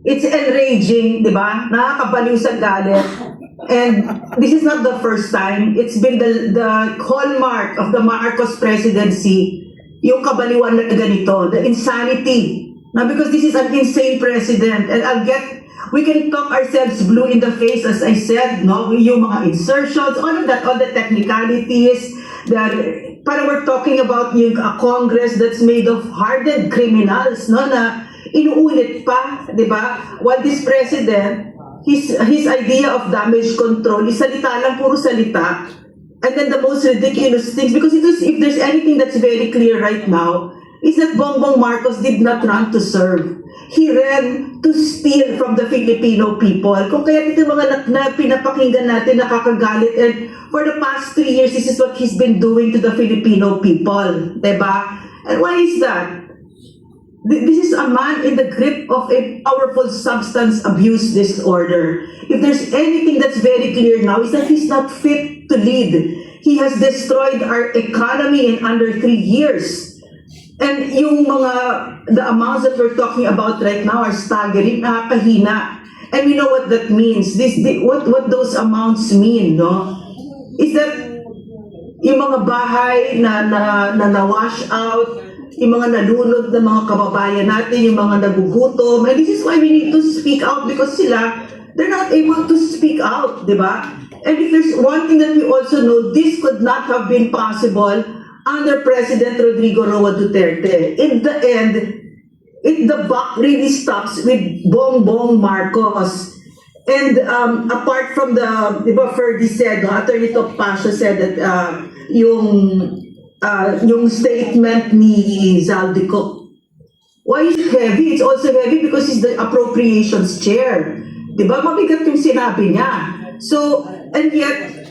It's enraging, di ba? Nakakabaliw sa galit. And this is not the first time. It's been the hallmark of the Marcos presidency, yung kabaliwan na ganito, the insanity. Now, because this is an insane president, and we can talk ourselves blue in the face, as I said, no? Yung mga insertions, all of that, all the technicalities, parang we're talking about yung a Congress that's made of hardened criminals, no? Na inuulit pa, di ba? While this president, his idea of damage control is salita lang, puro salita. And then the most ridiculous things, because if there's anything that's very clear right now, is that Bongbong Marcos did not run to serve. He ran to steal from the Filipino people. Kung kaya ito mga na pinapakinggan natin, nakakagalit. And for the past 3 years, this is what he's been doing to the Filipino people. Diba? And why is that? This is a man in the grip of a powerful substance abuse disorder. If there's anything that's very clear now, is that he's not fit to lead. He has destroyed our economy in under 3 years. And the amounts that we're talking about right now are staggering, nakakahina. And we know what that means. What those amounts mean, no? Is that yung mga bahay na na-wash out, yung mga nalunod na mga kababayan natin, yung mga nagugutom. And this is why we need to speak out, because they're not able to speak out, di ba? And if there's one thing that we also know, this could not have been possible under President Rodrigo Roa Duterte. In the end, the buck really stops with Bongbong Marcos. And apart from di ba, Ferdy said, Attorney Topacio said that yung statement ni Zaldico. Why is it heavy? It's also heavy because he's the appropriations chair. Diba? Mabigat yung sinabi niya. So, and yet,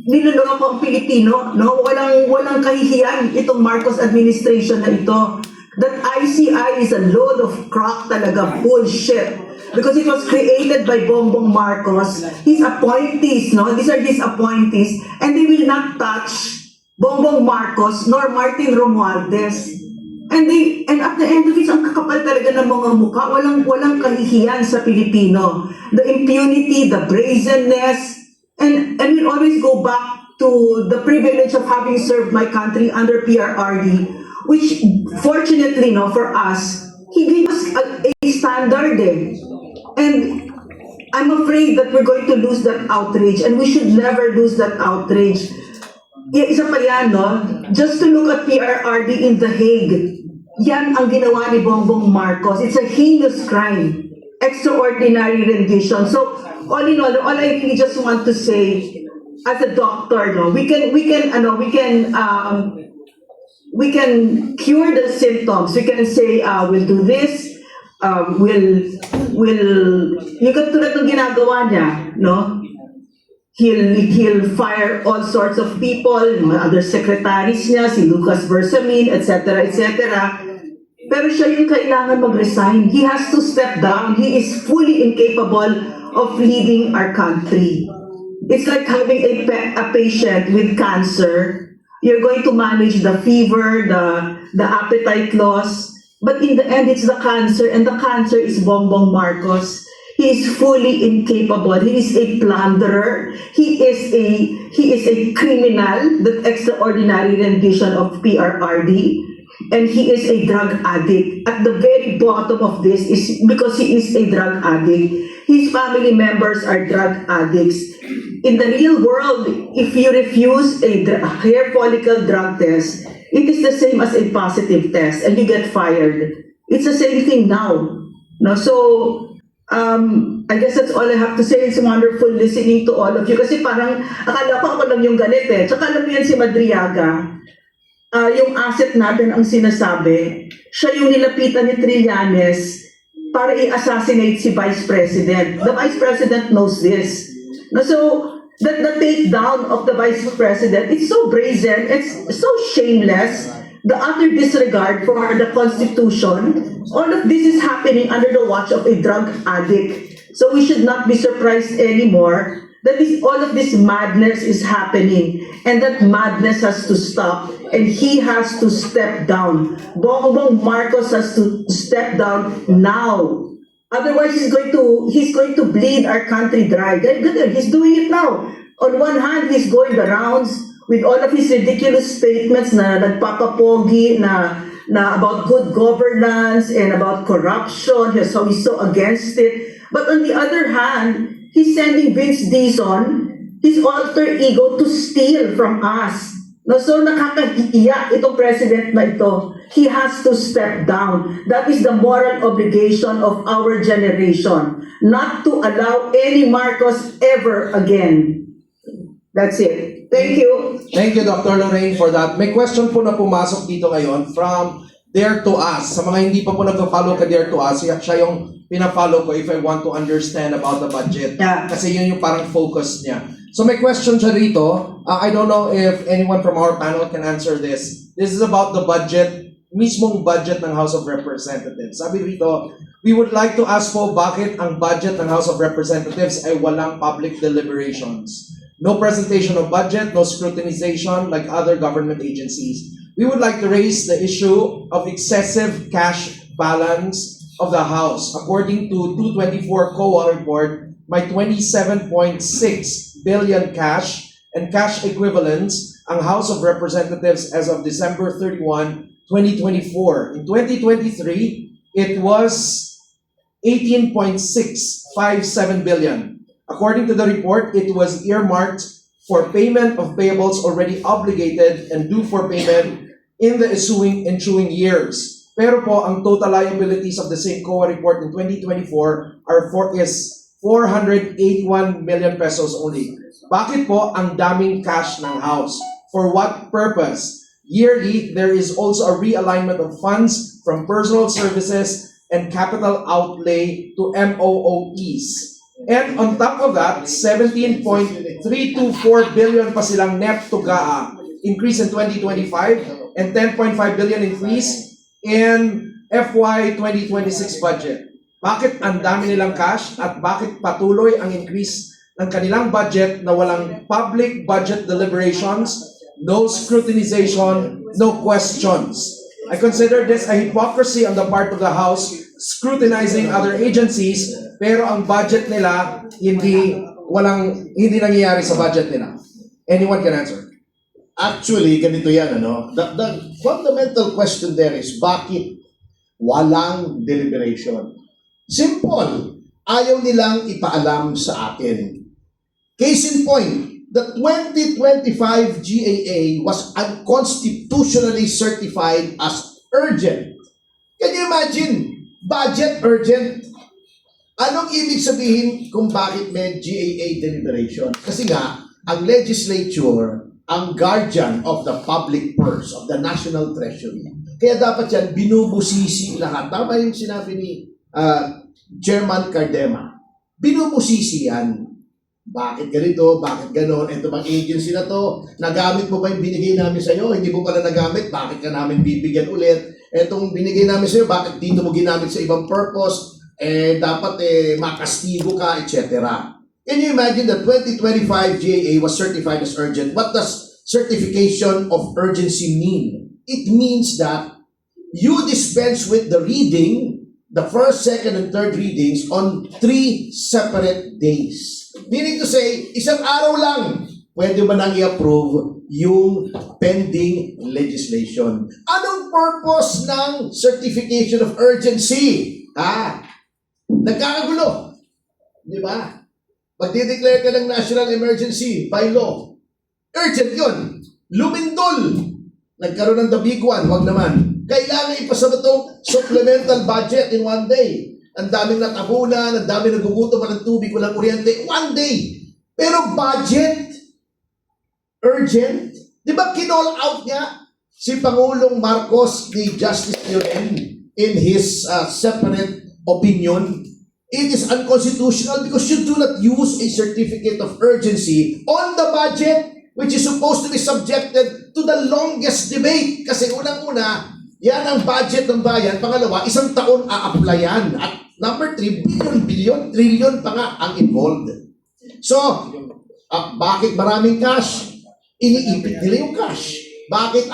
niloloko ko ang Pilipino, no? Walang kahihiyan itong Marcos administration na ito. That ICI is a load of crock talaga, bullshit. Because it was created by Bongbong Marcos, his appointees, no? These are his appointees, and they will not touch Bongbong Marcos nor Martin Romualdez. And at the end of it, ang kakapal talaga ng mga mukha, walang kahihiyan sa Pilipino. The impunity, the brazenness, and we'll always go back to the privilege of having served my country under PRRD, which fortunately, no, for us, he gave us a standard. And I'm afraid that we're going to lose that outrage, and we should never lose that outrage. Isa pa yan, no? Just to look at PRRD in The Hague, yan ang ginawa ni Bongbong Marcos. It's a heinous crime. Extraordinary rendition. So, all in all I really just want to say, as a doctor, no, we can cure the symptoms. We can say, we'll do this, yung katulad ng ginagawa niya, no? He'll fire all sorts of people, other secretaries niya, si Lucas Bersamin, etc., etc. Pero siya yung kailangan mag-resign. He has to step down. He is fully incapable of leading our country. It's like having a patient with cancer. You're going to manage the fever, the appetite loss, but in the end, it's the cancer, and the cancer is Bongbong Marcos. He is fully incapable. He is a plunderer. He is a criminal, the extraordinary rendition of PRRD, and he is a drug addict. At the very bottom of this is because he is a drug addict. His family members are drug addicts. In the real world, if you refuse a hair follicle drug test, it is the same as a positive test, and you get fired. It's the same thing now. No, so I guess that's all I have to say. It's wonderful listening to all of you. Kasi parang, akala ko ako lang yung galit eh. Tsaka alam mo yan si Madriaga, yung asset natin ang sinasabi, siya yung nilapitan ni Trillanes para i-assassinate si Vice President. The Vice President knows this. No, so, the takedown of the Vice President, it's so brazen, it's so shameless, the utter disregard for the Constitution. All of this is happening under the watch of a drug addict. So we should not be surprised anymore that all of this madness is happening, and that madness has to stop, and he has to step down. Bongbong Marcos has to step down now. Otherwise, he's going to bleed our country dry. He's doing it now. On one hand, he's going the rounds with all of his ridiculous statements na nagpapapogi na about good governance and about corruption. So he's so against it. But on the other hand, he's sending Vince Dizon, his alter ego, to steal from us. No, so nakakahiya itong president na ito. He has to step down. That is the moral obligation of our generation, not to allow any Marcos ever again. That's it. Thank you. Thank you, Dr. Lorraine, for that. May question po na pumasok dito ngayon from Dare to Us. Sa mga hindi pa po nag-follow ka Dare to Us, siya yung pina-follow ko if I want to understand about the budget. Yeah. Kasi yun yung parang focus niya. So may question siya rito. I don't know if anyone from our panel can answer this. This is about the budget, mismong budget ng House of Representatives. Sabi rito, we would like to ask po bakit ang budget ng House of Representatives ay walang public deliberations. No presentation of budget, no scrutinization like other government agencies. We would like to raise the issue of excessive cash balance of the House. According to 224 COA report, may 27.6 billion cash and cash equivalents ang House of Representatives as of December 31, 2024. In 2023, it was 18.657 billion. According to the report, it was earmarked for payment of payables already obligated and due for payment in the ensuing years. Pero po, ang total liabilities of the same COA report in 2024 is 481 million pesos only. Bakit po ang daming cash ng House? For what purpose? Yearly, there is also a realignment of funds from personal services and capital outlay to MOOEs. And on top of that, 17.324 billion pa silang net to GAA increase in 2025 and 10.5 billion increase in FY 2026 budget. Bakit ang dami nilang cash at bakit patuloy ang increase ng kanilang budget na walang public budget deliberations, no scrutinization, no questions? I consider this a hypocrisy on the part of the House scrutinizing other agencies, pero ang budget nila hindi nangyayari sa budget nila. Anyone can answer. Actually, ganito yan, ano? The fundamental question there is, bakit walang deliberation? Simple. Ayaw nilang ipaalam sa atin. Case in point, the 2025 GAA was unconstitutionally certified as urgent. Can you imagine? Budget urgent. Anong ibig sabihin kung bakit may GAA deliberation? Kasi nga, ang legislature, ang guardian of the public purse, of the national treasury. Kaya dapat yan, binubusisi lahat. Tama yung sinabi ni Chairman Cardema. Binubusisi yan. Bakit ganito? Bakit ganon? Ito bang agency na to? Nagamit mo ba yung binigay namin sa'yo? Hindi mo pala nagamit? Bakit ka namin bibigyan ulit? Etong binigay namin sa'yo, bakit dito mo ginamit sa ibang purpose? Dapat makastigo ka, etc. Can you imagine that 2025 GAA was certified as urgent? What does certification of urgency mean? It means that you dispense with the reading, the first, second, and third readings on 3 separate days. Meaning to say, isang araw lang, pwede ba nang i-approve yung pending legislation? Anong purpose ng certification of urgency? Nagkakagulo. Di ba? Pag di-declare ka ng national emergency by law, urgent yun. Lumindol. Nagkaroon ng the big one, wag naman. Kailangan ipasa ba itong supplemental budget in 1 day. Ang daming natabunan, ang daming nagugutom ng tubig, walang kuryente, 1 day. Pero budget, urgent. Di ba kinall out niya si Pangulong Marcos ni Justice Lloren in his separate opinion? It is unconstitutional because you do not use a certificate of urgency on the budget which is supposed to be subjected to the longest debate. Kasi unang-una, yan ang budget ng bayan. Pangalawa, 1 taon a-applyan. At number 3, billion, trillion pa nga ang involved. So, bakit maraming cash? Iniipit nila yung cash. Bakit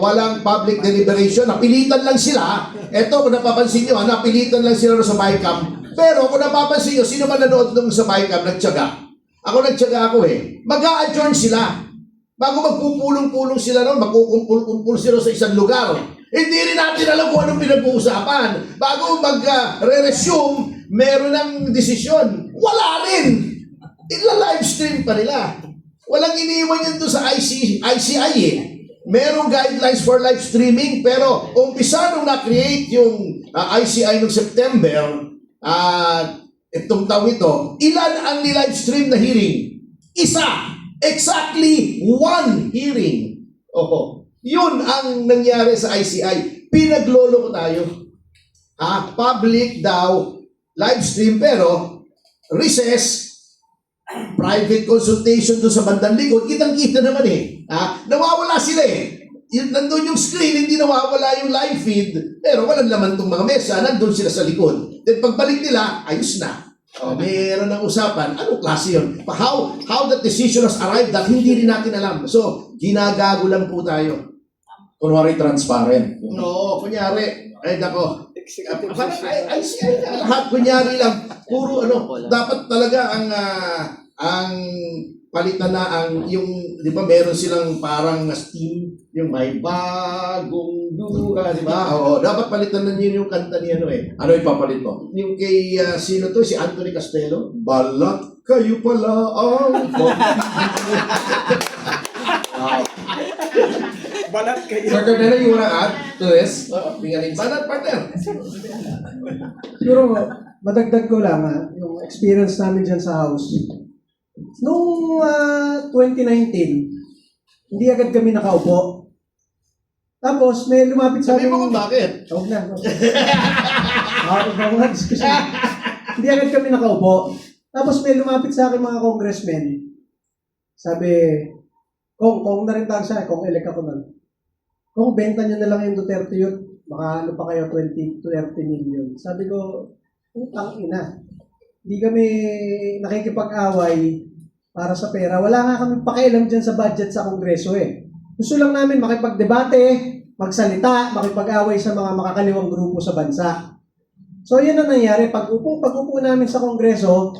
walang public deliberation? Napilitan lang sila. Eto, kung napapansin nyo, napilitan lang sila sa MyCam. Pero kung napapansin nyo, sino man nanood nung sa MyCam, nagtyaga. Nagtyaga ako eh. Mag-a-adjourn sila. Bago magpupulong-pulong sila noon, magkukumpul-kumpul sila sa isang lugar. Hindi rin natin alam kung anong pinag-uusapan. Bago mag-re-resume, meron ng desisyon. Wala rin. Ila-livestream pa nila. Walang iniwan yun doon sa ICI eh. Merong guidelines for live streaming, pero umpisa nung na-create yung ICI noong September, itong taong ito, ilan ang ni-live stream na hearing? Isa! Exactly one hearing. Yun ang nangyari sa ICI. Pinaglolo ko tayo. Public daw, live stream, pero recess, private consultation doon sa bandang likod, kitang-kita naman eh. Nawawala sila eh. Nandun yung screen, hindi nawawala yung live feed, pero walang laman tong mga mesa, nandun sila sa likod. Then pagbalik nila, ayos na. Mayroon ng usapan, anong klase yun? How that decision has arrived at hindi rin natin alam. So, ginagago lang po tayo. Kunwari transparent. No, kunyari, ay nako, lahat kunyari lang, puro dapat talaga ang palitan na yung, di ba meron silang parang steam, yung may bagong duha, di ba? Oo, dapat palitan na yun yung kanta ni Ano ipapalit mo? yung kay, sino to, si Anthony Castello? Balat kayo pala ang Balat kayo. Sir Cardena, you wanna add to this? Balat, partner. Siguro, madagdag ko lang yung experience namin dyan sa house. Noong 2019, hindi agad kami nakaupo. Tapos may lumapit sa Sabi akin. mo kung bakit? Huwag na. Huwag na discussion. Hindi agad kami nakaupo. Tapos may lumapit sa akin mga congressmen. Sabi, Kung na rin tawag sa akin, Kung elect ako nun. Kung benta nyo na lang yung Duterte yun, baka ano pa kayo, 20 to 30 million. Sabi ko, utang ina. Hindi kami nakikipag-away para sa pera. Wala nga kami pakialam dyan sa budget sa Kongreso eh. Gusto lang namin makipagdebate, magsalita, makipag-away sa mga makakaliwang grupo sa bansa. So yan ang nangyari. Pag-upo namin sa Kongreso,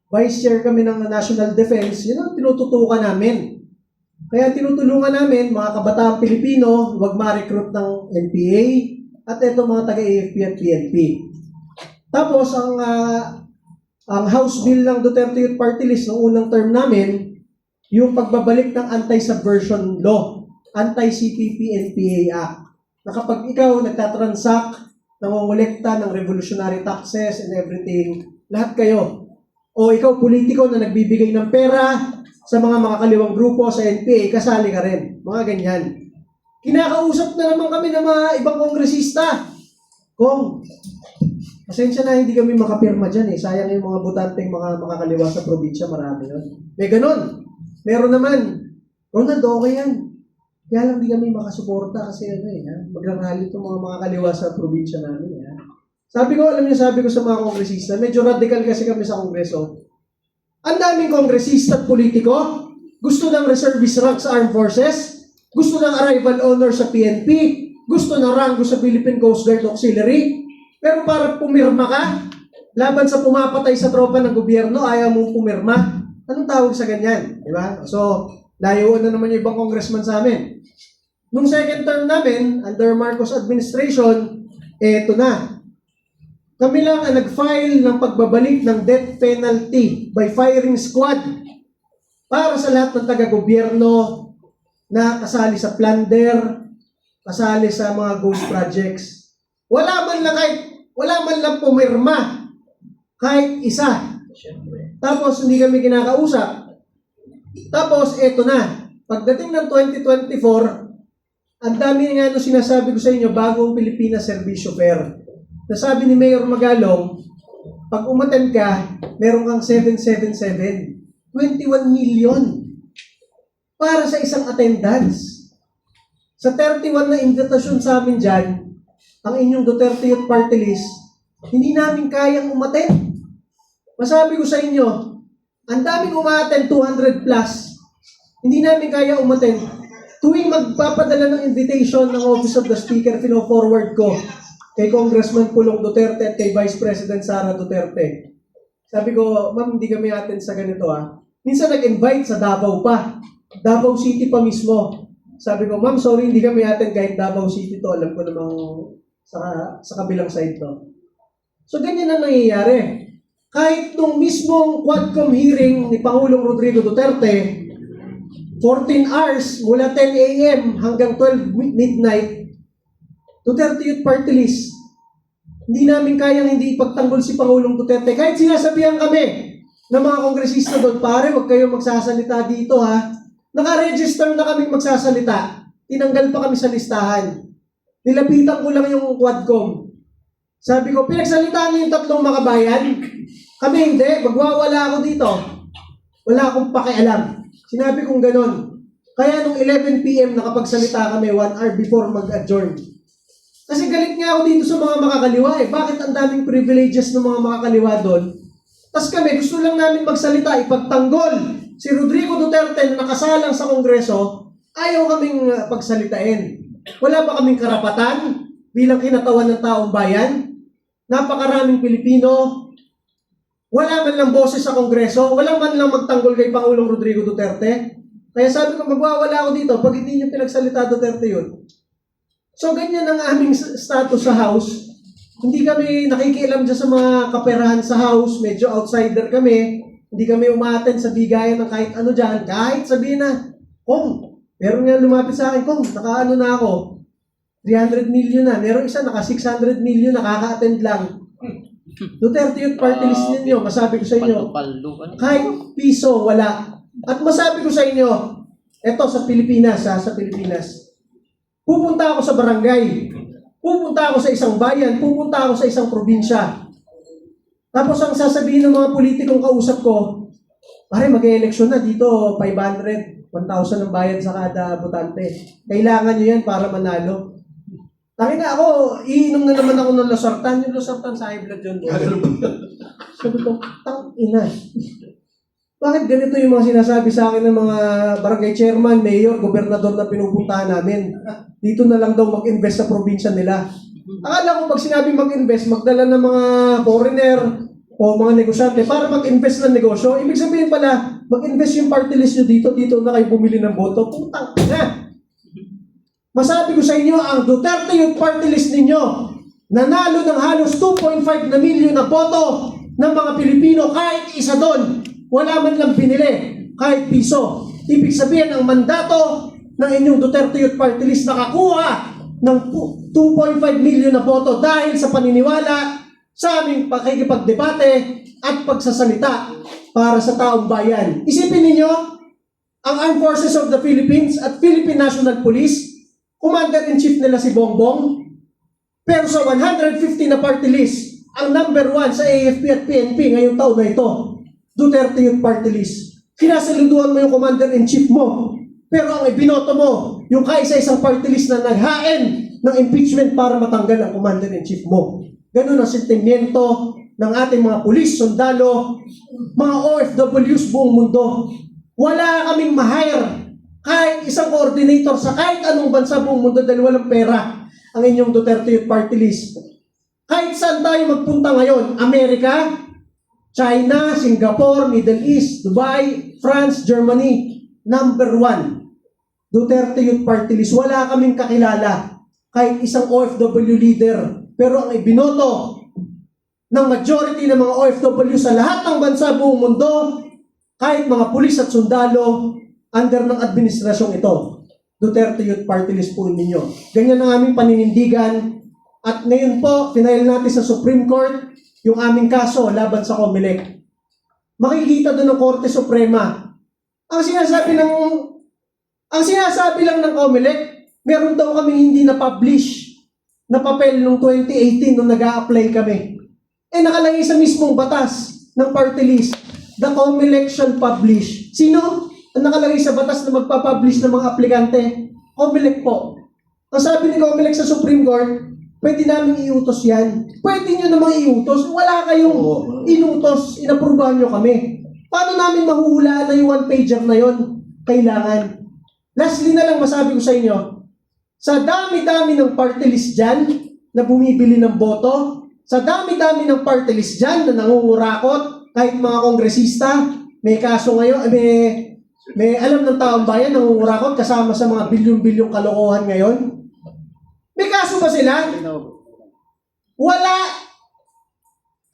Vice Chair kami ng National Defense, yun ang tinututukan namin. Kaya tinutulungan namin mga kabataang Pilipino, huwag ma-recruit ng NPA at ito mga taga-AFP at PNP. Tapos ang House Bill ng Duterte Youth Party List noong unang term namin, yung pagbabalik ng Anti-Subversion Law, Anti-CPP-NPA Act. Na kapag ikaw nagtatransact, nangongolekta ng revolutionary taxes and everything, lahat kayo. O ikaw politiko na nagbibigay ng pera sa mga makakaliwang grupo sa NPA, kasali ka rin. Mga ganyan. Kinakausap na naman kami ng mga ibang kongresista. Kung, pasensya na hindi kami makapirma dyan eh. Sayang yung mga butanteng mga makakaliwa sa probinsya, marami yun. May ganun. Meron naman. Ronald, okay yan. Kaya lang di kami makasuporta kasi magrarally itong mga makakaliwa sa probinsya namin. Sabi ko sa mga kongresista, medyo radical kasi kami sa kongreso. Ang daming kongresista at politiko, gusto ng reservist rank sa armed forces, gusto ng arrival honor sa PNP, gusto ng rango sa Philippine Coast Guard Auxiliary, pero para pumirma ka, laban sa pumapatay sa tropa ng gobyerno, ayaw mong pumirma. Anong tawag sa ganyan? Diba? So, layuan na naman yung ibang congressman sa amin. Nung second term namin, under Marcos administration, eto na. Kami lang ang nag-file ng pagbabalik ng death penalty by firing squad para sa lahat ng taga-gobyerno na kasali sa plunder, kasali sa mga ghost projects. Wala man lang pumirma kahit isa. Tapos hindi kami kinakausap. Tapos eto na. Pagdating ng 2024, ang dami nga sinasabi ko sa inyo, bagong Pilipinas Servisyo Fair. Nasabi ni Mayor Magalong, pag umattend ka, meron kang 777. 21 million para sa isang attendance. Sa 31 na invitasyon sa amin dyan, ang inyong Duterte Youth Party List, hindi namin kayang umattend. masabi ko sa inyo, ang daming umaten 200 plus. Hindi namin kaya umaten. Tuwing magpapadala ng invitation ng Office of the Speaker, pino-forward ko kay Congressman Pulong Duterte at kay Vice President Sara Duterte. Sabi ko, ma'am, hindi kami attend sa ganito Minsan nag-invite sa Davao pa. Davao City pa mismo. Sabi ko, ma'am, sorry, hindi kami attend kahit Davao City to. Alam ko namang sa kabilang side to. So, ganyan ang nangyayari. Kahit nung mismong Quadcom hearing ni Pangulong Rodrigo Duterte, 14 hours mula 10 a.m. hanggang 12 midnight, Duterte Youth Party List. Hindi namin kayang hindi ipagtanggol si Pangulong Duterte. Kahit sinasabihan kami ng mga kongresista doon, pare, huwag kayo magsasalita dito Naka-register na kaming magsasalita. Tinanggal pa kami sa listahan. Nilapitan ko lang yung Quadcom. Sabi ko, pinagsalitaan niyo yung tatlong makabayan? Kami hindi, magwawala ako dito. Wala akong pakialam. Sinabi kong ganon. Kaya nung 11 p.m. nakapagsalita kami 1 hour before mag-adjourn. Kasi galit nga ako dito sa mga makakaliwa Bakit ang daming privileges ng mga makakaliwa doon? Tapos kami, gusto lang namin magsalita, ipagtanggol si Rodrigo Duterte na nakasalang sa Kongreso, ayaw kaming pagsalitain. Wala ba kaming karapatan bilang kinatawan ng taong bayan? Napakaraming Pilipino, wala man lang boses sa Kongreso, wala man lang magtanggol kay Pangulong Rodrigo Duterte. Kaya sabi ko, magwawala ako dito pag hindi niyo pinagsalita Duterte yun. So, ganyan ang aming status sa House. Hindi kami nakikialam dyan sa mga kaperahan sa House. Medyo outsider kami. Hindi kami umaten sa bigayan ng kahit ano dyan. Kahit sabihin na, Kong, meron nga lumapit sa akin, Kong, nakaano na ako. 300 million na. Meron isa, naka 600 million, nakaka-attend lang. Duterte Youth Party List ninyo, masabi ko sa inyo, kahit piso, wala. At masabi ko sa inyo, eto sa Pilipinas, sa Pilipinas, pupunta ako sa barangay, pupunta ako sa isang bayan, pupunta ako sa isang probinsya. Tapos ang sasabihin ng mga politikong kausap ko, pare, mag-e-eleksyon na dito, 500, 1,000 ang bayad sa kada botante. Kailangan nyo yan para manalo. Tangin na ako, iinom na naman ako ng losartan. Yung losartan sa high blood yun. Sabi ko, ina. Bakit ganito yung mga sinasabi sa akin ng mga barangay chairman, mayor, gobernador na pinupuntahan namin? Dito na lang daw mag-invest sa probinsya nila. Akala ko pag sinabi mag-invest, magdala ng mga foreigner o mga negosyante para mag-invest ng negosyo. Ibig sabihin pala, mag-invest yung party list nyo dito na kayo bumili ng boto. Putang na! Masabi ko sa inyo, ang Duterte Youth Party List ninyo, nanalo ng halos 2.5 na milyon na boto ng mga Pilipino, kahit isa doon, wala man lang binili, kahit piso. Ibig sabihin, ang mandato ng inyong Duterte Youth Party List nakakuha ng 2.5 milyon na boto dahil sa paniniwala sa aming pakikipagdebate at pagsasalita para sa taong bayan. Isipin ninyo, ang Armed Forces of the Philippines at Philippine National Police, Commander-in-Chief nila si Bongbong, pero sa 150 na party list, ang number 1 sa AFP at PNP ngayong taon na ito, Duterte Youth Party List. Sinasaluduhan mo yung Commander-in-Chief mo, pero ang ibinoto mo, yung kaisa-isang party list na naghain ng impeachment para matanggal ang Commander-in-Chief mo. Ganun ang sentimiento ng ating mga pulis, sundalo, mga OFWs buong mundo. Wala kaming ma-hire kahit isang coordinator sa kahit anong bansa buong mundo dahil walang pera ang inyong Duterte Youth Party List. Kahit saan tayo magpunta ngayon, Amerika, China, Singapore, Middle East, Dubai, France, Germany, number 1, Duterte Youth Party List. Wala kaming kakilala kahit isang OFW leader. Pero ang ibinoto ng majority ng mga OFW sa lahat ng bansa buong mundo, kahit mga pulis at sundalo, under ng administrasyong ito, Duterte Youth Party List po ninyo. Ganyan ang aming paninindigan. At ngayon po, final natin sa Supreme Court yung aming kaso laban sa COMELEC. Makikita doon ng Korte Suprema. Ang sinasabi lang ng COMELEC, meron daw kaming hindi na-publish na papel noong 2018 nung nag-a-apply kami. Nakalagay sa mismong batas ng party list, the COMELEC shall publish. Sino ang nakalagay sa batas na magpapublish ng mga aplikante? COMELEC po. Ang sabi ni COMELEC sa Supreme Court, pwede namin iutos yan. Pwede nyo namang iutos. Wala kayong inutos, inaprubahan nyo kami. Paano namin mahuhulaan na yung one-pager na yon? Kailangan. Lastly na lang masabi ko sa inyo, sa dami-dami ng party list dyan na bumibili ng boto, sa dami-dami ng party list dyan na nangungurakot, kahit mga kongresista, may kaso ngayon, may alam ng taong bayan nangungurakot kasama sa mga bilyon-bilyong kalokohan ngayon. May kaso ba sila? Wala.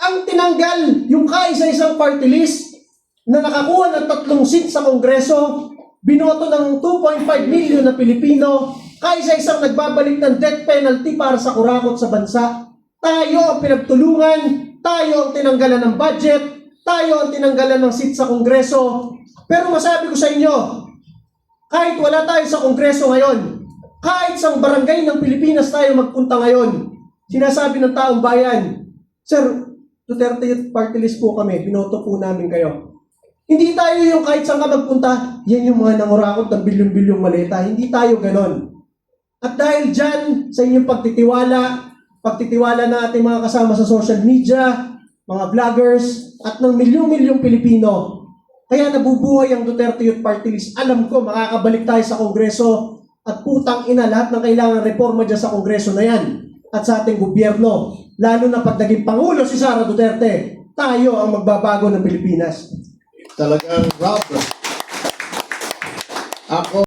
Ang tinanggal yung kaisa-isang party list na nakakuha ng 3 seat sa Kongreso, binoto ng 2.5 million na Pilipino, kaisa-isang nagbabalik ng death penalty para sa kurakot sa bansa. Tayo ang pinagtulungan, tayo ang tinanggalan ng budget, tayo ang tinanggalan ng seat sa Kongreso. Pero masabi ko sa inyo, kahit wala tayo sa Kongreso ngayon, kahit sa barangay ng Pilipinas tayo magpunta ngayon, sinasabi ng taong bayan, Sir, Duterte Youth Party List po kami, binoto po namin kayo. Hindi tayo yung kahit saan ka magpunta, yan yung mga nangurakot ng bilyong-bilyong maleta. Hindi tayo ganon. At dahil dyan, sa inyong pagtitiwala na ating mga kasama sa social media, mga vloggers, at ng milyong-milyong Pilipino, kaya nabubuhay ang Duterte Youth Party List. Alam ko, makakabalik tayo sa Kongreso at putang ina lahat ng kailangan reforma dyan sa Kongreso na yan at sa ating gobyerno. Lalo na pag naging Pangulo si Sara Duterte, tayo ang magbabago ng Pilipinas. Talagang Rob. Ako